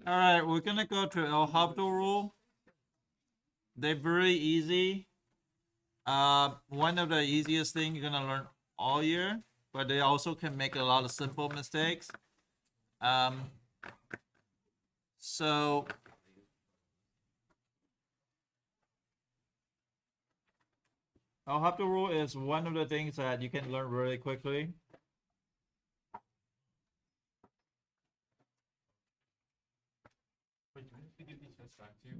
All right, we're gonna go to El Hopital rule. They're very easy. One of the easiest thing you're gonna learn all year, but they also can make a lot of simple mistakes. So El Hopital rule is one of the things that you can learn really quickly.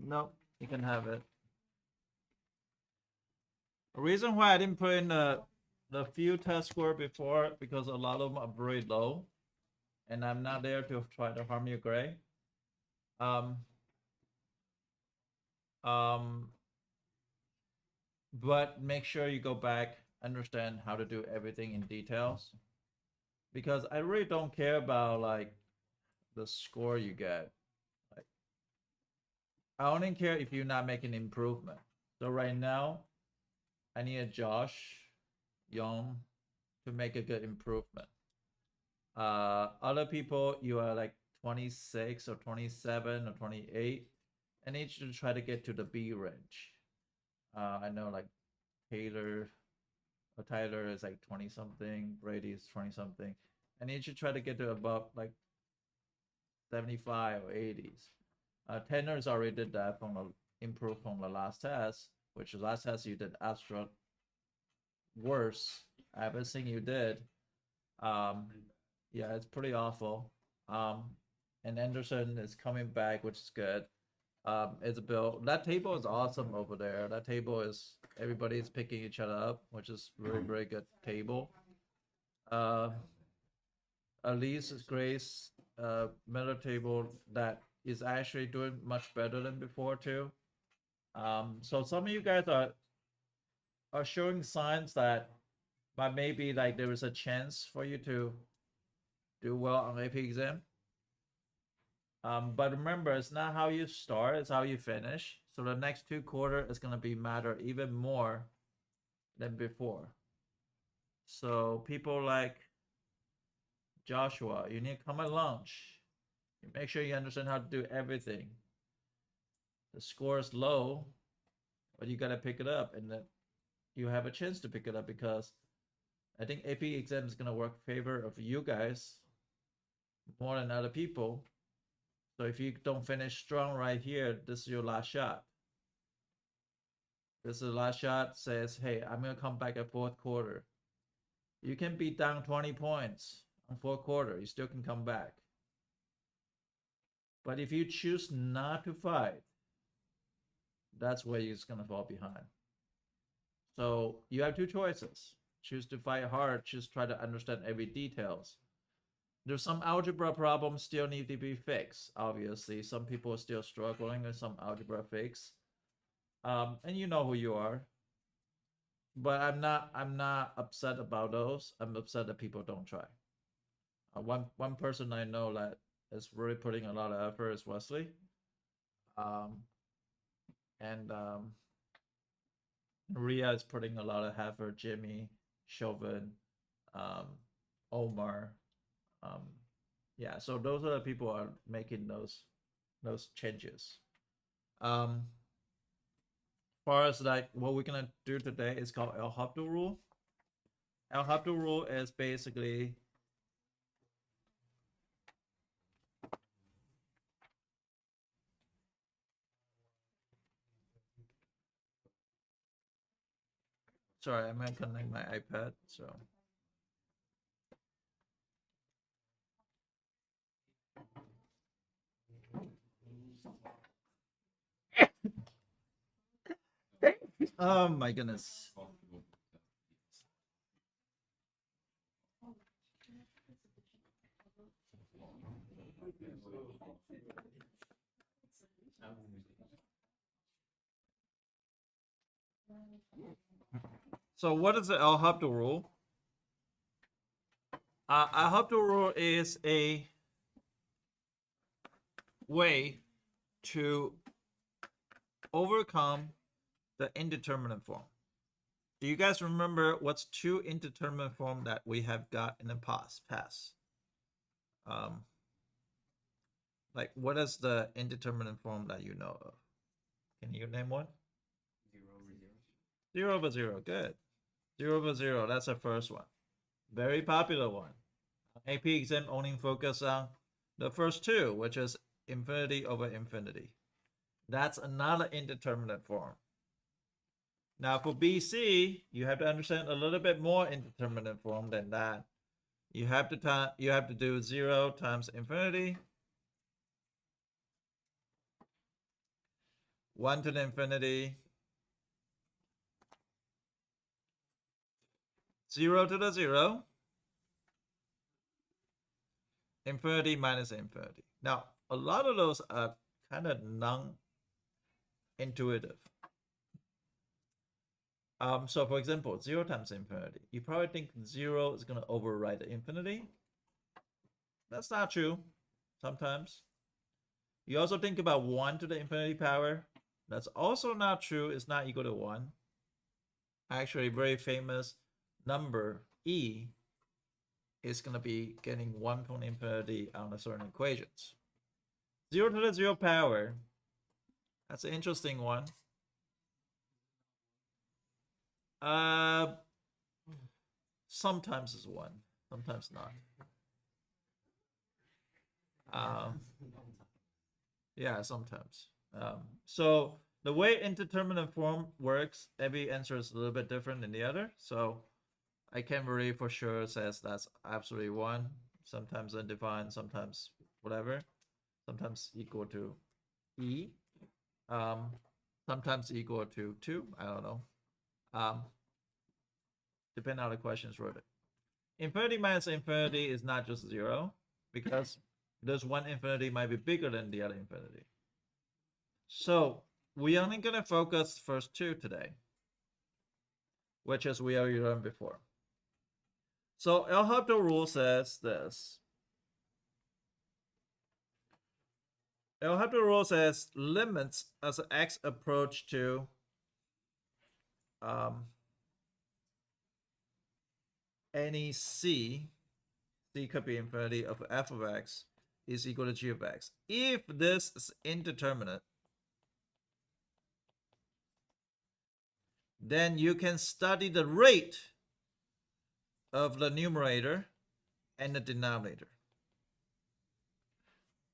No, you can have it. The reason why I didn't put in the few test score before, because a lot of them are very low, and I'm not there to try to harm your grade. But make sure you go back, understand how to do everything in details, because I really don't care about like the score you get. Like, I only care if you're not making improvement. So right now, I need a Josh Young to make a good improvement. Other people, you are like 26 or 27 or 28. I need you to try to get to the B range. I know like Tyler is like 20 something, Brady is 20 something. I need you to try to get to above like 75 or 80s. Tanner's already did that from the improved from the last test, which the last test you did abstract worse. I haven't seen you did. Yeah, it's pretty awful. And Anderson is coming back, which is good. Isabel, that table is awesome over there. That table is everybody's picking each other up, which is very, very good table. Elise Grace, middle table that is actually doing much better than before too. So some of you guys are showing signs that maybe like there is a chance for you to do well on AP exam. But remember, it's not how you start, it's how you finish. So the next 2 quarters is gonna be matter even more than before. So people like Joshua, you need to come at lunch. You make sure you understand how to do everything. The score is low, but you gotta pick it up, and then you have a chance to pick it up, because I think AP exam is gonna work in favor of you guys more than other people. So if you don't finish strong right here, this is your last shot. This is the last shot. Says, hey, I'm gonna come back at 4th quarter. You can be down 20 points on 4th quarter. You still can come back. But if you choose not to fight, that's where you're gonna fall behind. So you have 2 choices. Choose to fight hard. Choose to try to understand every details. There's some algebra problems still need to be fixed. Obviously, some people are still struggling with some algebra fix. And you know who you are. But I'm not upset about those. I'm upset that people don't try. One person I know that is really putting a lot of effort is Wesley. And Maria is putting a lot of effort. Jimmy, Chauvin, Omar. Yeah, so those are the people who are making those changes. As far as like what we're gonna do today is called El Hopital rule. El Hopital rule is basically sorry, I'm gonna connect my iPad, so oh my goodness. So what is the El Hopital rule? El Hopital rule is a way to overcome the indeterminate form. Do you guys remember what's 2 indeterminate form that we have got in the past? Like, what is the indeterminate form that you know of? Can you name one? 0 over 0. Good. 0 over 0. That's the first one. Very popular one. AP exam only focus on the first two, which is infinity over infinity. That's another indeterminate form. Now for BC, you have to understand a little bit more indeterminate form than that. You have to do 0 times infinity, 1 to the infinity, 0 to the 0, infinity minus infinity. Now, a lot of those are kind of non-intuitive. So for example, 0 times infinity. You probably think 0 is going to override the infinity. That's not true sometimes. You also think about 1 to the infinity power. That's also not true. It's not equal to 1. Actually, very famous number E is going to be getting 1 from infinity on a certain equations. 0 to the 0 power. That's an interesting one. Sometimes it's 1, sometimes not. Yeah, sometimes. So the way indeterminate form works, every answer is a little bit different than the other. So I can't really for sure says that's absolutely 1. Sometimes undefined, sometimes whatever. Sometimes equal to E. Sometimes equal to 2. I don't know. Depending on how the questions worded. Infinity minus infinity is not just 0, because this one infinity might be bigger than the other infinity. So we're only going to focus first two today, which is we already learned before. So El Hopital rule says this. El Hopital rule says limits as x approach to any c could be infinity of f of x is equal to g of x. If this is indeterminate, then you can study the rate of the numerator and the denominator.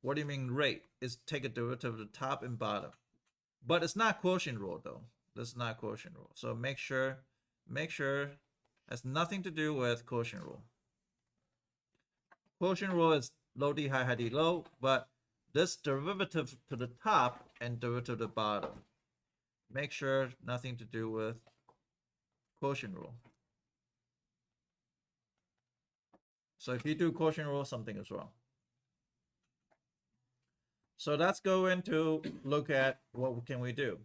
What do you mean rate? Is take a derivative of the top and bottom. But it's not quotient rule though. This is not quotient rule. So make sure has nothing to do with quotient rule. Quotient rule is low d high d low, but this derivative to the top and derivative to the bottom. Make sure nothing to do with quotient rule. So if you do quotient rule, something is wrong. So let's go into look at what can we do.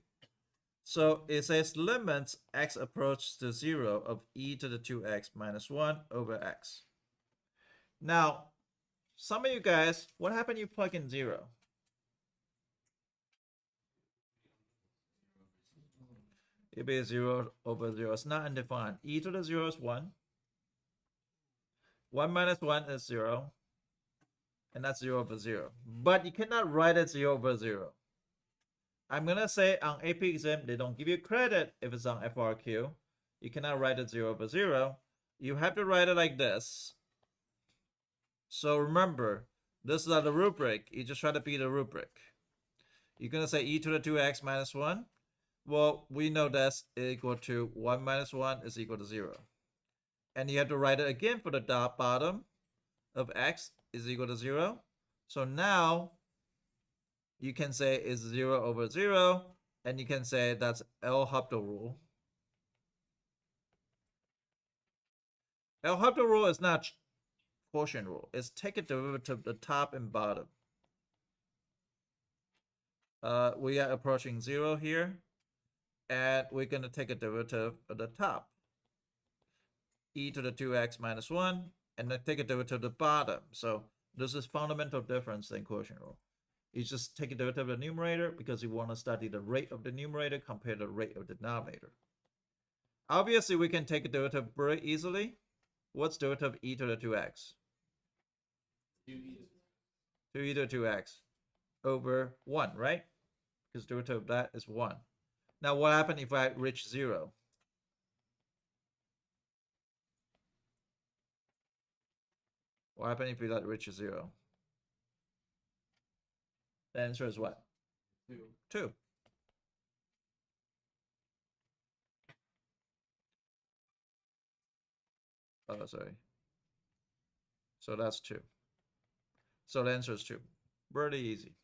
So it says limits x approach to 0 of e to the 2x minus 1 over x. Now, some of you guys, what happened you plug in 0? It'll be 0 over 0. It's not undefined. E to the 0 is 1. 1 minus 1 is 0. And that's 0 over 0. But you cannot write it 0 over 0. I'm going to say on AP exam, they don't give you credit if it's on FRQ. You cannot write it 0 over 0. You have to write it like this. So remember, this is the rubric. You just try to beat the rubric. You're going to say e to the 2x minus 1. Well, we know that's equal to 1 minus 1 is equal to 0. And you have to write it again for the bottom of x is equal to 0. So now you can say it's 0 over 0, and you can say that's El Hopital rule. El Hopital rule is not quotient rule. It's take a derivative of the top and bottom. We are approaching 0 here, and we're going to take a derivative of the top. E to the 2x minus 1, and then take a derivative of the bottom. So this is fundamental difference in quotient rule. You just take a derivative of the numerator because you want to study the rate of the numerator compared to the rate of the denominator. Obviously, we can take a derivative very easily. What's derivative of e to the 2x? 2e to either 2x over 1, right? Because derivative of that is 1. Now, what happens if I reach 0? What happens if that reaches 0? The answer is what? 2. Oh, sorry. So that's 2. So the answer is 2. Pretty easy.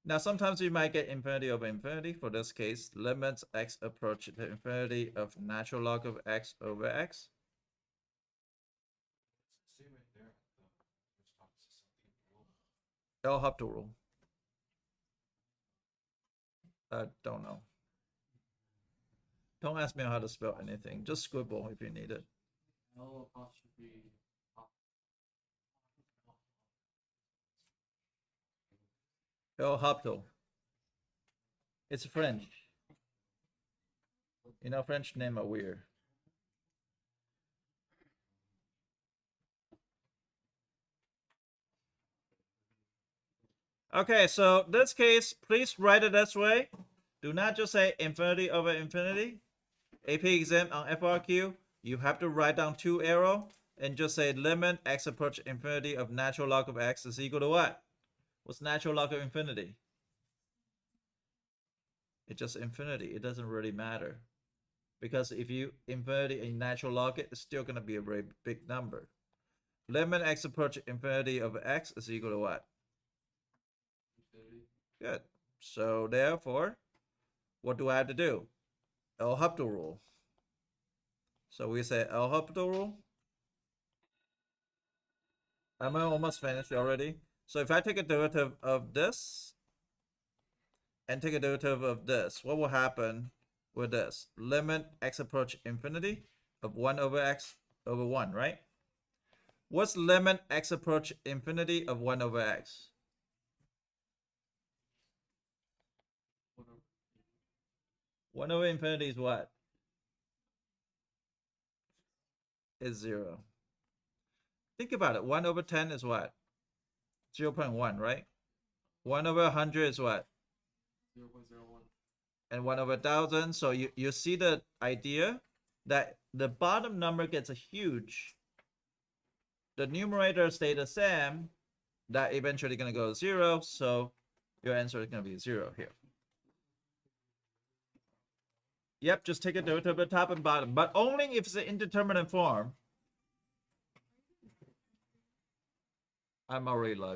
Now, sometimes you might get infinity over infinity. For this case, limits x approach the infinity of natural log of x over x. El Hopital rule. I don't know. Don't ask me how to spell anything. Just scribble if you need it. El Hopital. It's French. You know, French names are weird. Okay, so this case, please write it this way. Do not just say infinity over infinity. AP exam on FRQ, you have to write down 2 arrow and just say limit x approach infinity of natural log of x is equal to what? What's natural log of infinity? It's just infinity. It doesn't really matter. Because if you infinity and natural log it, it's still going to be a very big number. Limit x approach infinity of x is equal to what? Good. So therefore, what do I have to do? El Hopital rule. So we say El Hopital rule. I'm almost finished already. So if I take a derivative of this and take a derivative of this, what will happen with this? Limit x approach infinity of 1 over x over 1, right? What's limit x approach infinity of 1 over x? 1 over infinity is what? Is 0. Think about it. 1 over 10 is what? 0.1, right? 1 over 100 is what? 0.01. And 1 over 1,000. So you see the idea that the bottom number gets a huge. The numerator stay the same. That eventually going to go to 0. So your answer is going to be 0 here. Yep, just take a derivative of the top and bottom, but only if it's an indeterminate form. I'm already low.